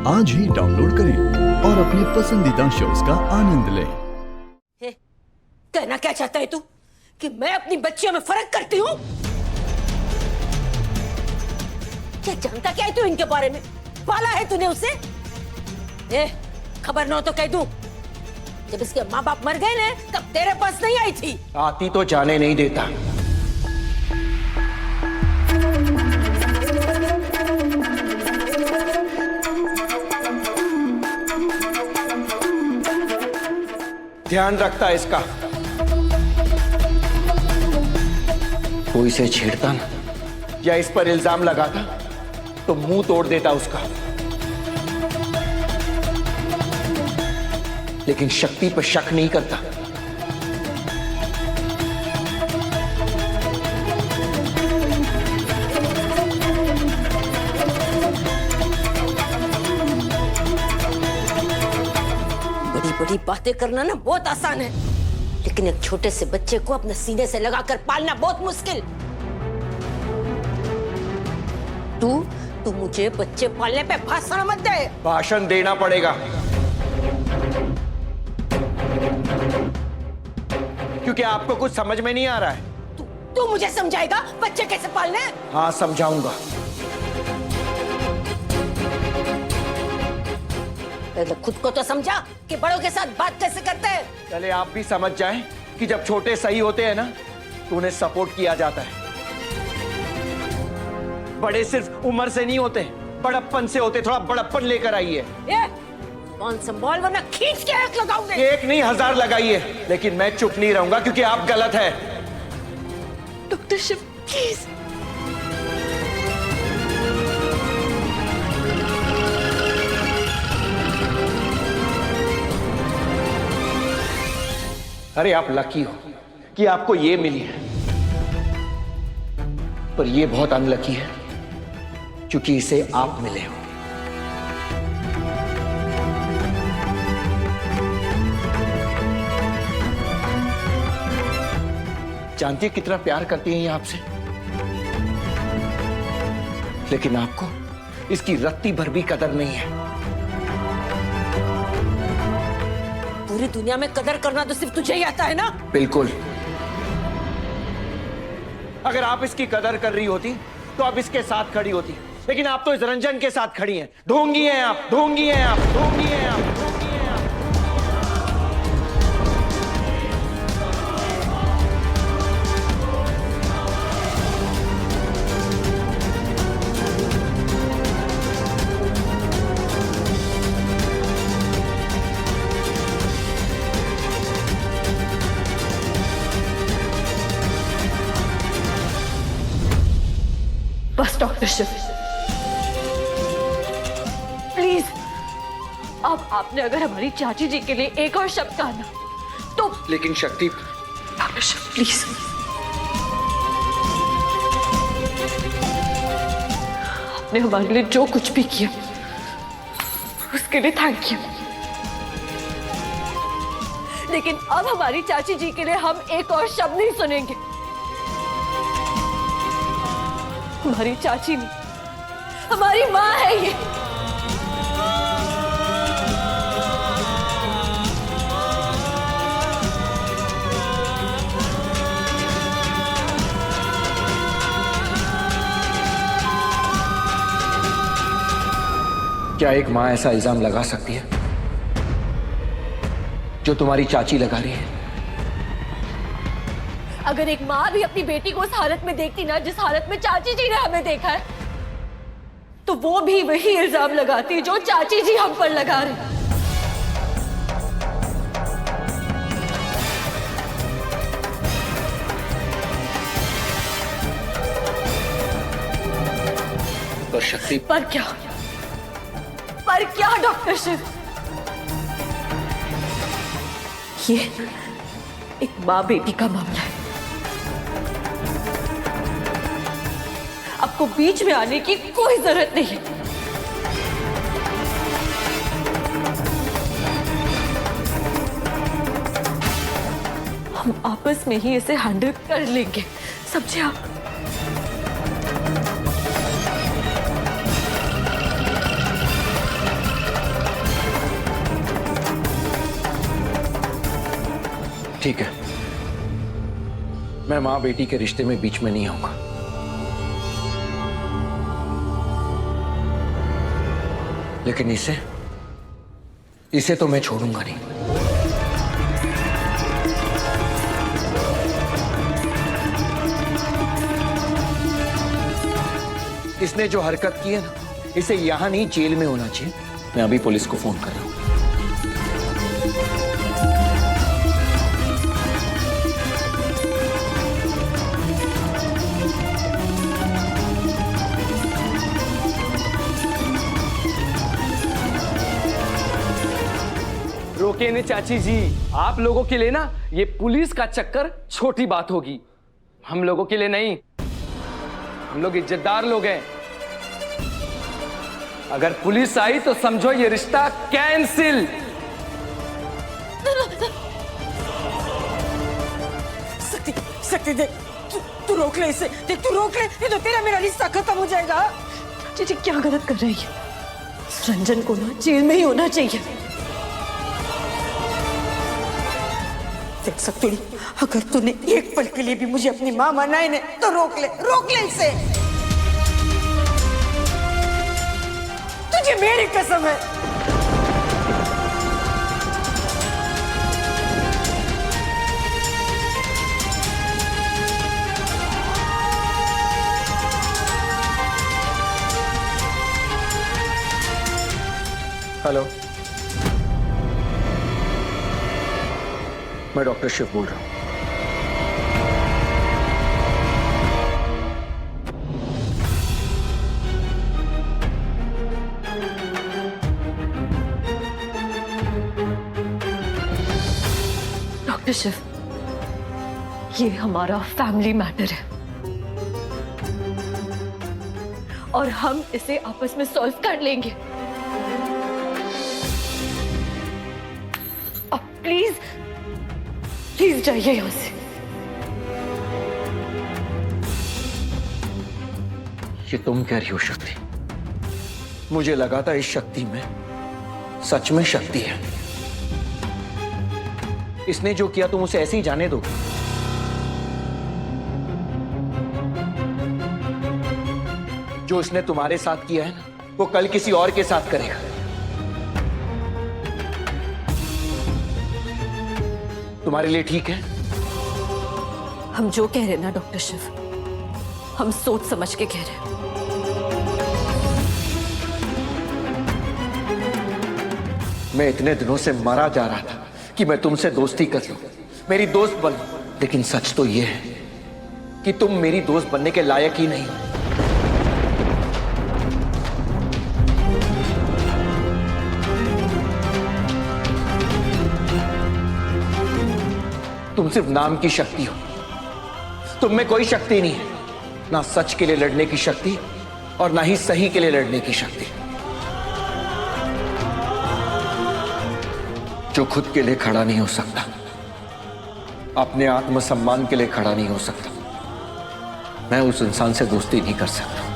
आज ही डाउनलोड करें और अपने पसंदीदा शोज का आनंद लें। कहना क्या चाहता है तू कि मैं अपनी बच्चियों में फर्क करती हूँ? क्या जानता क्या है तू इनके बारे में? पाला है तूने उसे? खबर न हो तो कह दूं, जब इसके माँ बाप मर गए ना तब तेरे पास नहीं आई थी। आती तो जाने नहीं देता। ध्यान रखता है इसका। कोई इसे छेड़ता ना या इस पर इल्जाम लगाता तो मुंह तोड़ देता उसका। लेकिन शक्ति पर शक नहीं करता। बड़ी बड़ी बातें करना ना बहुत आसान है, लेकिन एक छोटे से बच्चे को अपने सीने से लगाकर पालना बहुत मुश्किल। तू मुझे बच्चे पालने पे भाषण मत दे। भाषण देना पड़ेगा, क्योंकि आपको कुछ समझ में नहीं आ रहा है। तू मुझे समझाएगा बच्चे कैसे पालने? हाँ, समझाऊंगा। पहले खुद को तो समझा कि बड़ों के साथ बात कैसे करते हैं। पहले आप भी समझ जाएं कि जब छोटे सही होते हैं ना तो उन्हें सपोर्ट किया जाता है। बड़े सिर्फ उम्र से नहीं होते, बड़प्पन से होते। थोड़ा बड़प्पन लेकर आइए। कौन संभाल वरना खींच के एक लगाऊंगे। एक नहीं 1000 लगाइए, लेकिन मैं चुप नहीं रहूंगा क्योंकि आप गलत है। Doctor Shiv please. अरे आप लकी हो कि आपको ये मिली है, पर ये बहुत अनलकी है क्योंकि इसे आप मिले हो। जानती है कितना प्यार करती है ये आपसे, लेकिन आपको इसकी रत्ती भर भी कदर नहीं है। पूरी दुनिया में कदर करना तो सिर्फ तुझे ही आता है ना? बिल्कुल। अगर आप इसकी कदर कर रही होती तो आप इसके साथ खड़ी होती, लेकिन आप तो इस रंजन के साथ खड़ी हैं। ढोंगी हैं आप, ढोंगी हैं आप, ढोंगी हैं आप, ढोंगी हैं आप। बस डॉक्टर शिव, प्लीज। अब आपने अगर हमारी चाची जी के लिए एक और शब्द कहा ना तो। लेकिन शक्ति। डॉक्टर शिव प्लीज, आपने हमारे लिए जो कुछ भी किया उसके लिए थैंक यू, लेकिन अब हमारी चाची जी के लिए हम एक और शब्द नहीं सुनेंगे। हमारी चाची नहीं, हमारी माँ है ये। क्या एक माँ ऐसा इल्जाम लगा सकती है जो तुम्हारी चाची लगा रही है? अगर एक माँ भी अपनी बेटी को उस हालत में देखती ना जिस हालत में चाची जी ने हमें देखा है, तो वो भी वही इल्जाम लगाती जो चाची जी हम पर लगा रहे। पर शक्ति। पर क्या डॉक्टर शिव? ये एक माँ बेटी का मामला है। आपको बीच में आने की कोई जरूरत नहीं है। हम आपस में ही इसे हैंडल कर लेंगे, समझे आप? ठीक है, मैं मां बेटी के रिश्ते में बीच में नहीं आऊंगा। लेकिन इसे तो मैं छोड़ूंगा नहीं। इसने जो हरकत की है ना, इसे यहां नहीं जेल में होना चाहिए। मैं अभी पुलिस को फोन कर रहा हूं। रोके ने चाची जी, आप लोगों के लिए ना ये पुलिस का चक्कर छोटी बात होगी, हम लोगों के लिए नहीं। हम लोग इज्जतदार लोग हैं। अगर पुलिस आई तो समझो ये रिश्ता कैंसिल। शक्ति देख, तू रोक ले इसे। देख, तू रोक ले, नहीं तो तेरा मेरा रिश्ता खत्म हो जाएगा। चाची क्या गलत कर रही है? रंजन को ना जेल में ही होना चाहिए। देख सकती, अगर तूने एक पल के लिए भी मुझे अपनी मां माना है ना, तो रोक ले इसे। तुझे मेरी कसम है। हेलो, मैं डॉक्टर शिव बोल रहा हूं। डॉक्टर शिव, ये हमारा फैमिली मैटर है और हम इसे आपस में सॉल्व कर लेंगे। अब प्लीज जाइए यहां से। ये तुम कह रही हो शक्ति? मुझे लगा था इस शक्ति में सच में शक्ति है। इसने जो किया तुम उसे ऐसे ही जाने दोगे? जो इसने तुम्हारे साथ किया है ना, वो कल किसी और के साथ करेगा। तुम्हारे लिए ठीक है? हम जो कह रहे हैं ना डॉक्टर शिव, हम सोच समझ के कह रहे हैं। मैं इतने दिनों से मरा जा रहा था कि मैं तुमसे दोस्ती कर लूं, मेरी दोस्त बनो, लेकिन सच तो यह है कि तुम मेरी दोस्त बनने के लायक ही नहीं हो। तुम सिर्फ नाम की शक्ति हो, तुम में कोई शक्ति नहीं है, ना सच के लिए लड़ने की शक्ति और ना ही सही के लिए लड़ने की शक्ति। जो खुद के लिए खड़ा नहीं हो सकता, अपने आत्मसम्मान के लिए खड़ा नहीं हो सकता, मैं उस इंसान से दोस्ती नहीं कर सकता।